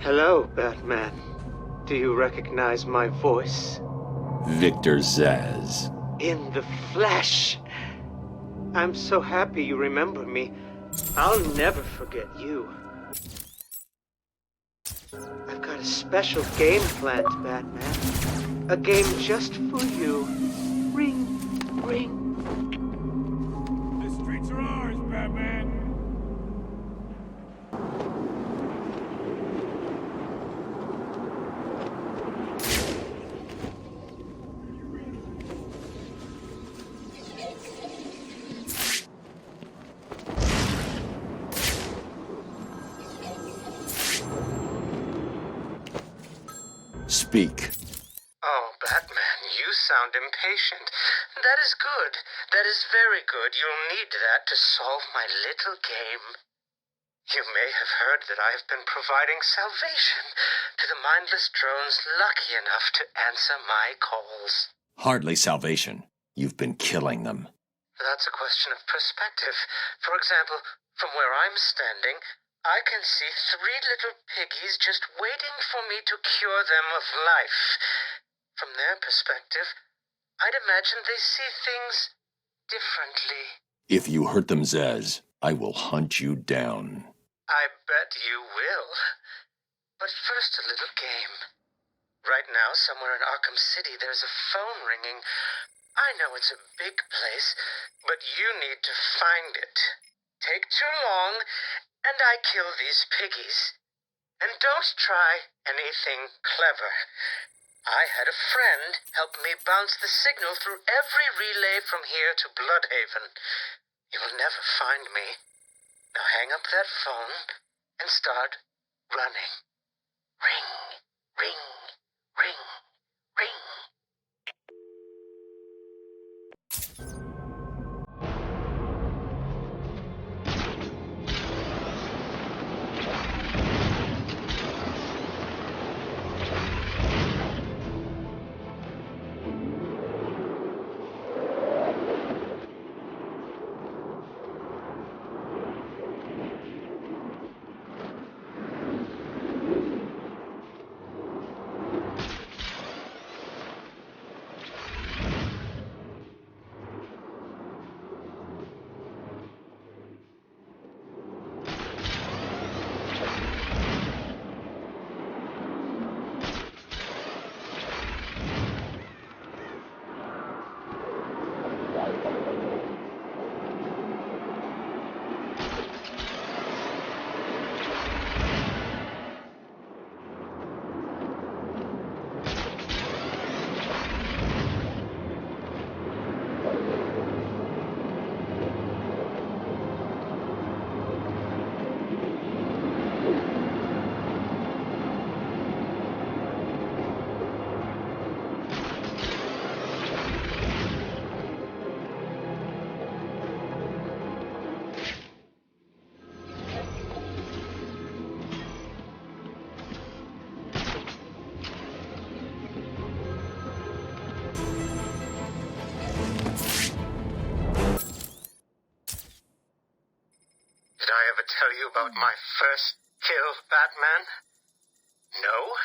Hello, Batman. Do you recognize my voice? Victor Zsasz. In the flesh. I'm so happy you remember me. I'll never forget you. I've got a special game planned, Batman. A game just for you. Ring, ring. The streets are ours, Batman. Speak. Oh, Batman, you sound impatient. That is good. That is very good. You'll need that to solve my little game. You may have heard that I have been providing salvation to the mindless drones lucky enough to answer my calls. Hardly salvation. You've been killing them. That's a question of perspective. For example, from where I'm standing, I can see 3 little piggies just waiting for me to cure them of life. From their perspective, I'd imagine they see things differently. If you hurt them, Zsasz, I will hunt you down. I bet you will. But first, a little game. Right now, somewhere in Arkham City, there's a phone ringing. I know it's a big place, but you need to find it. Take too long, and I kill these piggies. And don't try anything clever. I had a friend help me bounce the signal through every relay from here to Bloodhaven. You'll never find me. Now hang up that phone and start running. Ring, ring, ring, ring. Did I ever tell you about my first kill, Batman? No?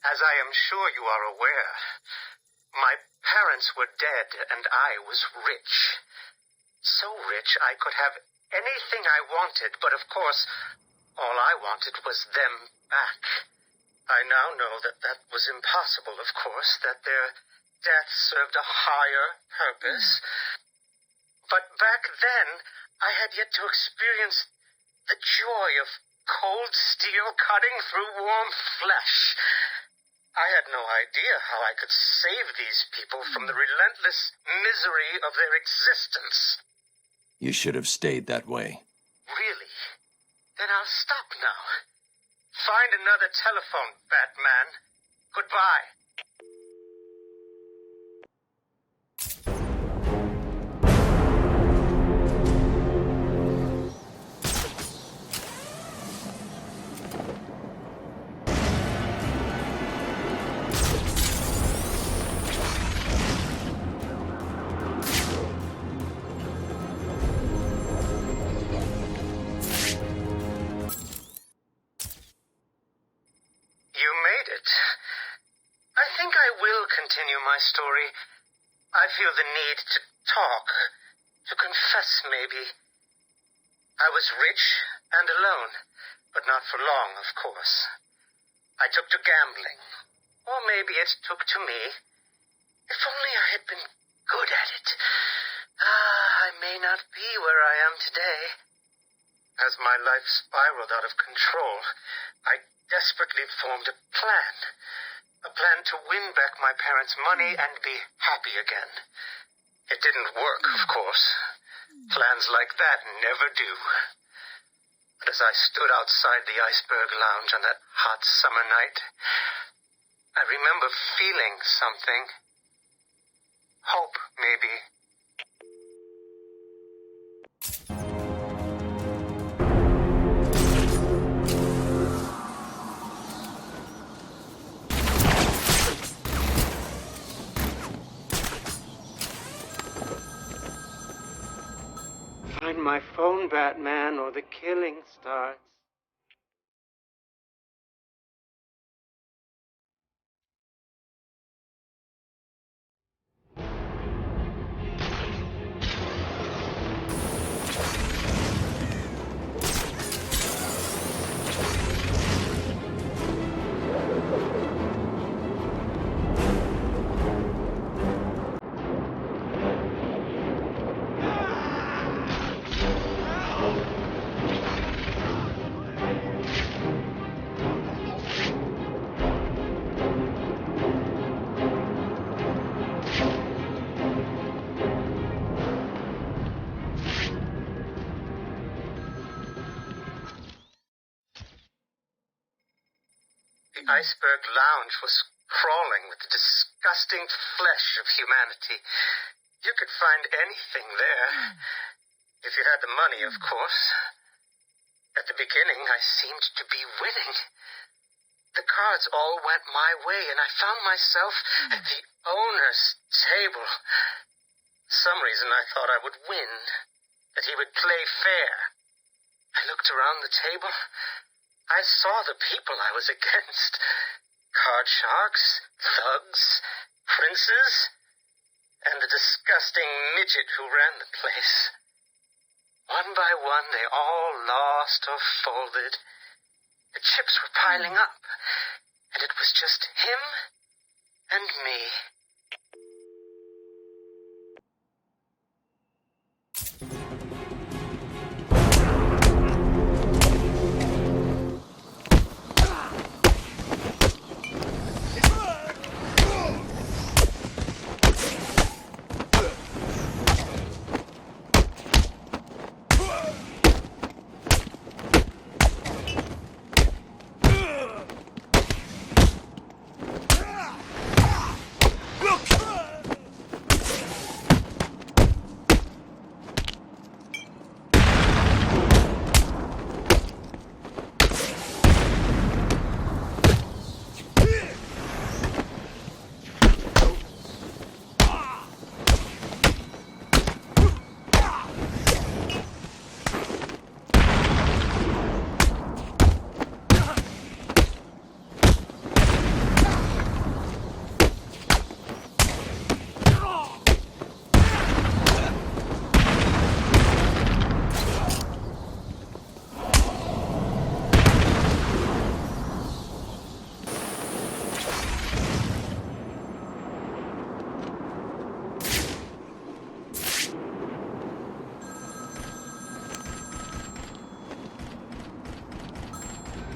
As I am sure you are aware, my parents were dead and I was rich. So rich I could have anything I wanted, but of course, all I wanted was them back. I now know that that was impossible, of course, that their death served a higher purpose. But back then, I had yet to experience the joy of cold steel cutting through warm flesh. I had no idea how I could save these people from the relentless misery of their existence. You should have stayed that way. Really? Then I'll stop now. Find another telephone, Batman. Goodbye. my story, I feel the need to talk, to confess maybe. I was rich and alone, but not for long, of course. I took to gambling, or maybe it took to me. If only I had been good at it. I may not be where I am today. As my life spiraled out of control, I desperately formed a plan. A plan to win back my parents' money and be happy again. It didn't work, of course. Plans like that never do. But as I stood outside the Iceberg Lounge on that hot summer night, I remember feeling something. Hope, maybe. Find my phone, Batman, or the killing starts. The Iceberg Lounge was crawling with the disgusting flesh of humanity. You could find anything there. If you had the money, of course. At the beginning, I seemed to be winning. The cards all went my way, and I found myself at the owner's table. For some reason, I thought I would win, that he would play fair. I looked around the table. I saw the people I was against. Card sharks, thugs, princes, and the disgusting midget who ran the place. One by one, they all lost or folded. The chips were piling up, and it was just him and me.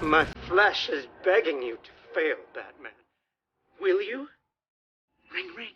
My flesh is begging you to fail, Batman. Will you? Ring, ring.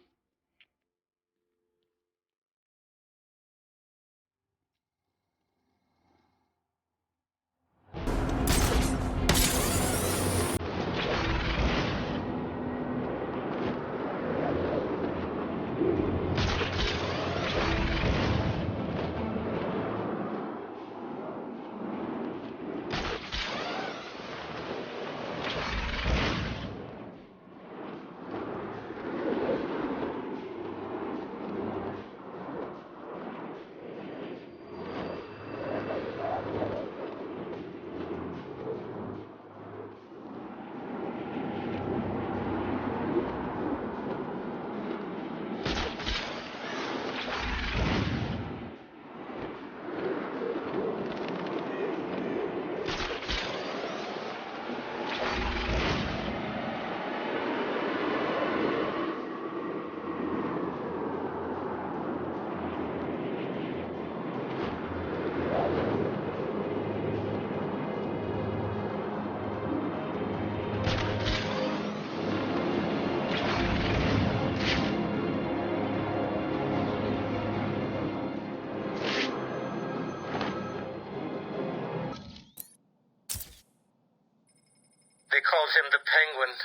They called him the Penguin,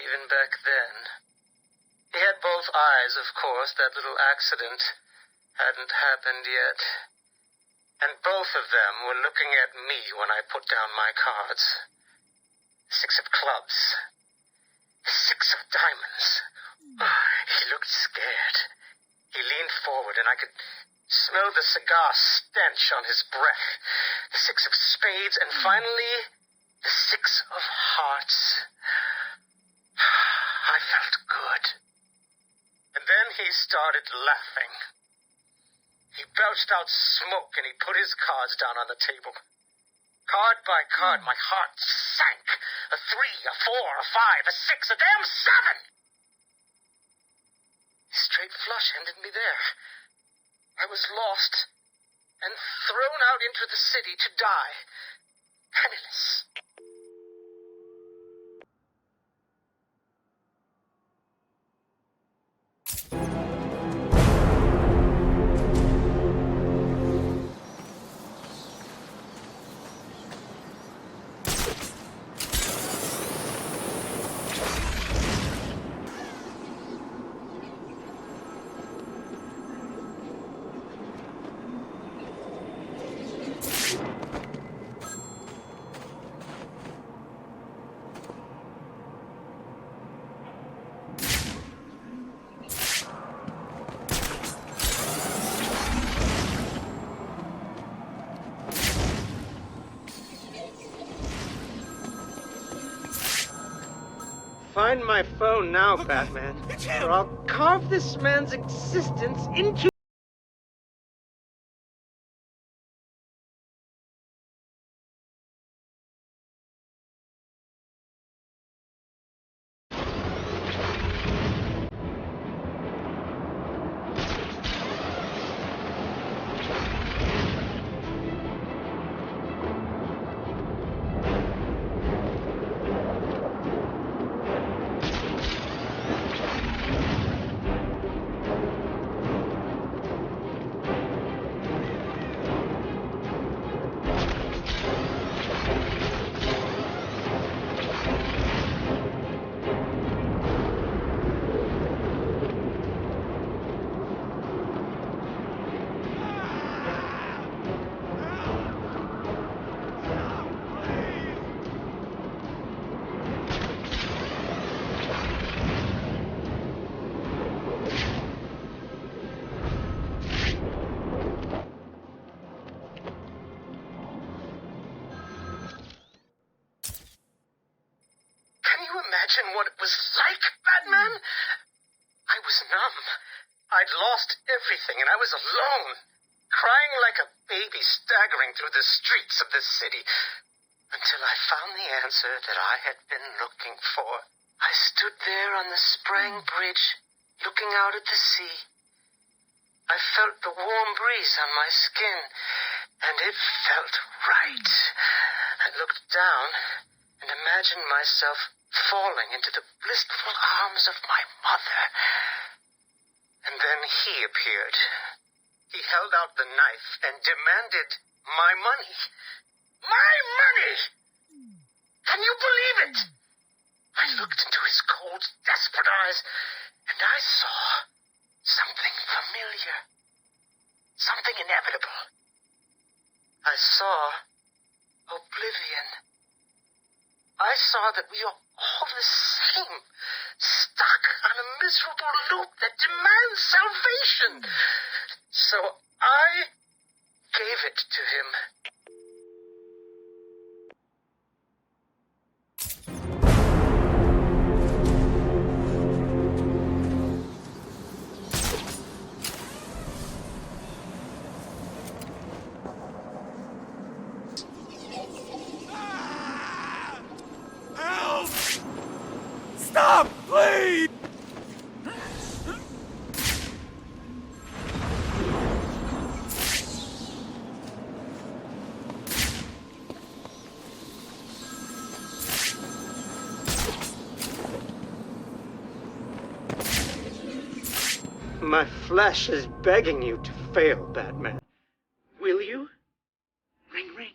even back then. He had both eyes, of course. That little accident hadn't happened yet. And both of them were looking at me when I put down my cards. 6 of clubs. 6 of diamonds. He looked scared. He leaned forward, and I could smell the cigar stench on his breath. The 6 of spades, and finally, the 6 of hearts. I felt good. And then he started laughing. He belched out smoke, and he put his cards down on the table. Card by card, my heart sank. A 3, a 4, a 5, a 6, a damn 7! Straight flush ended me there. I was lost and thrown out into the city to die, penniless. Find my phone now, Batman, or I'll carve this man's existence into... Imagine what it was like, Batman? I was numb. I'd lost everything, and I was alone, crying like a baby staggering through the streets of the city, until I found the answer that I had been looking for. I stood there on the Sprang Bridge, looking out at the sea. I felt the warm breeze on my skin, and it felt right. I looked down and imagined myself falling into the blissful arms of my mother. And then he appeared. He held out the knife and demanded my money. My money! Can you believe it? I looked into his cold, desperate eyes, and I saw something familiar. Something inevitable. I saw oblivion. I saw that we are all the same, stuck on a miserable loop that demands salvation. So I gave it to him. Stop, please! My flesh is begging you to fail, Batman. Will you? Ring, ring.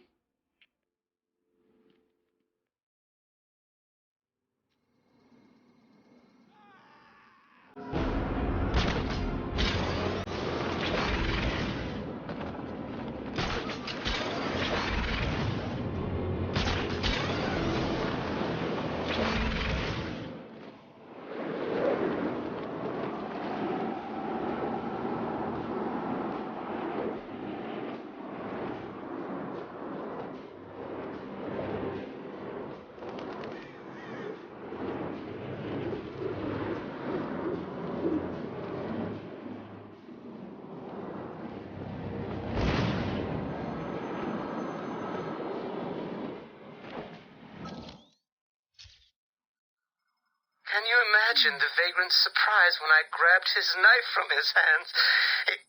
Can you imagine the vagrant's surprise when I grabbed his knife from his hands?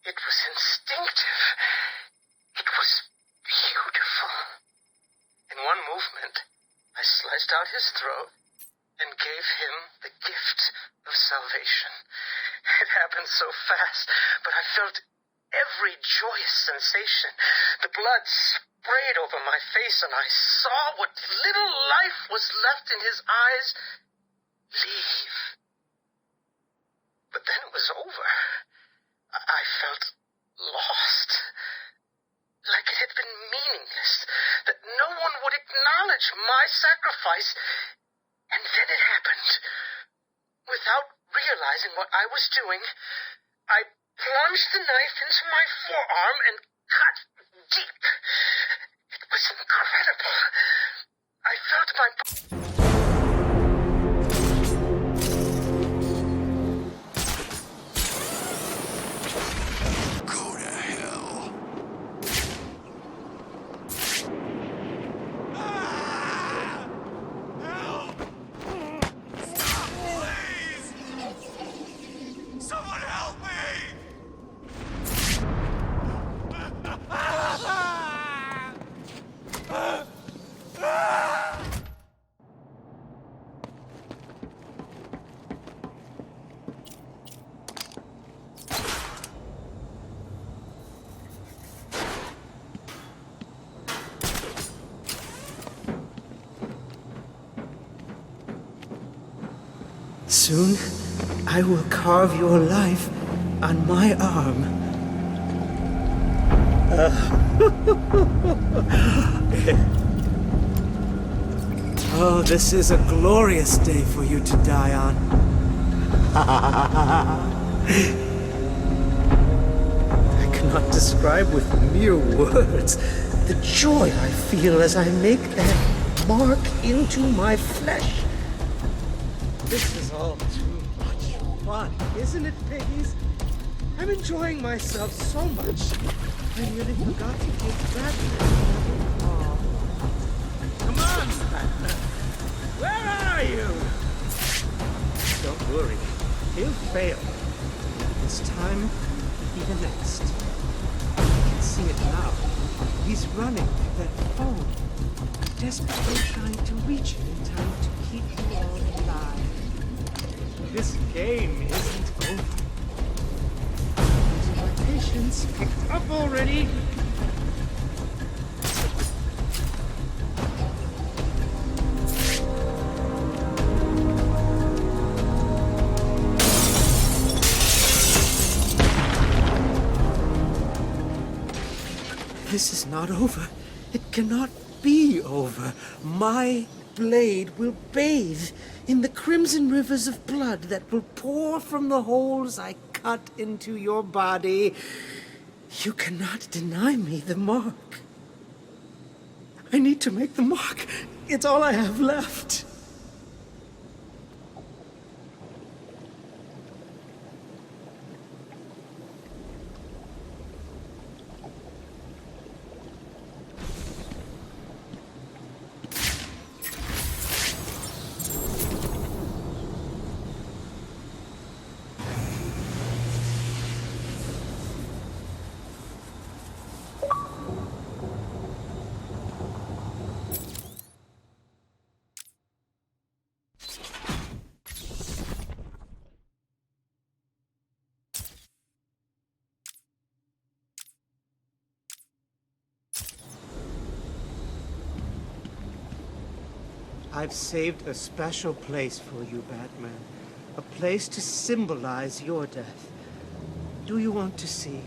It was instinctive. It was beautiful. In one movement, I sliced out his throat and gave him the gift of salvation. It happened so fast, but I felt every joyous sensation. The blood sprayed over my face, and I saw what little life was left in his eyes leave. But then it was over. I felt lost. Like it had been meaningless. That no one would acknowledge my sacrifice. And then it happened. Without realizing what I was doing, I plunged the knife into my forearm and cut deep. It was incredible. I felt my... Soon, I will carve your life on my arm. Oh, this is a glorious day for you to die on. I cannot describe with mere words the joy I feel as I make that mark into my flesh. This is all too much fun, isn't it, piggies? I'm enjoying myself so much, I nearly forgot to give Batman another call. Come on, Batman! Where are you? Don't worry, he'll fail. This time, be the next. I can see it now. He's running to that phone, desperately trying to reach it in time to keep you all alive. This game isn't over. Is my patience picked up already? This is not over. It cannot be over. My blade will bathe in the crimson rivers of blood that will pour from the holes I cut into your body. You cannot deny me the mark. I need to make the mark. It's all I have left. I've saved a special place for you, Batman. A place to symbolize your death. Do you want to see?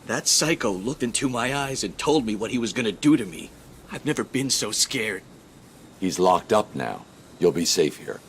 That psycho looked into my eyes and told me what he was gonna do to me. I've never been so scared. He's locked up now. You'll be safe here.